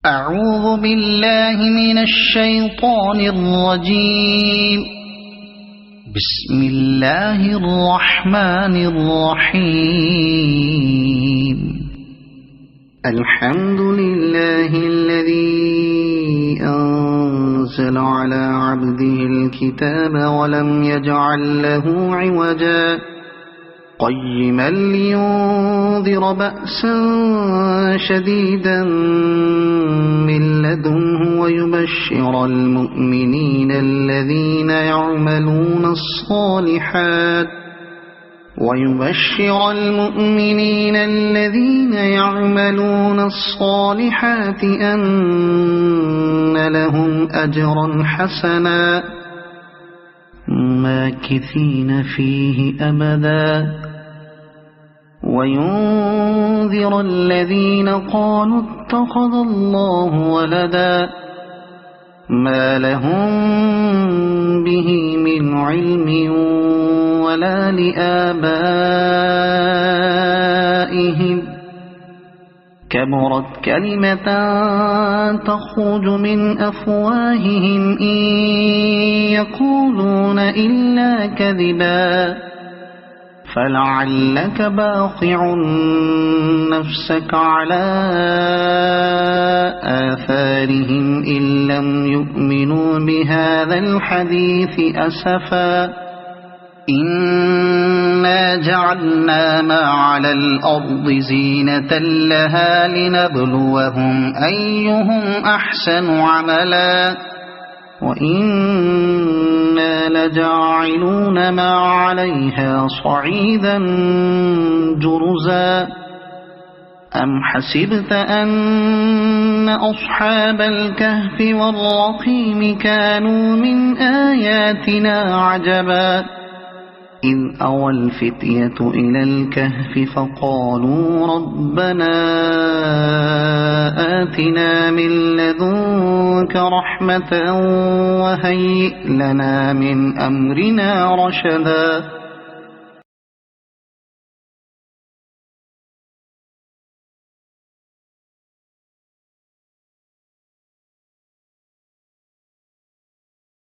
أعوذ بالله من الشيطان الرجيم. بسم الله الرحمن الرحيم. الحمد لله الذي أنزل على عبده الكتاب ولم يجعل له عوجا قيما لينذر بأسا شديدا من لدنه ويبشر المؤمنين الذين يعملون الصالحات أن لهم أجرا حسنا ماكثين فيه أبدا وينذر الذين قالوا اتخذ الله ولدا ما لهم به من علم ولا لآبائهم كبرت كلمة تخرج من أفواههم إن يقولون إلا كذبا فلعلك باخع نفسك على آثارهم إن لم يؤمنوا بهذا الحديث أسفا إنا جعلنا ما على الأرض زينة لها لنبلوهم أيهم أحسن عملا وإنا لجاعلون ما عليها صعيدا جرزا أم حسبت أن أصحاب الكهف والرقيم كانوا من آياتنا عجبا إذ أوى الفتية إلى الكهف فقالوا ربنا آتنا من لدنك رحمة وهيئ لنا من أمرنا رشدا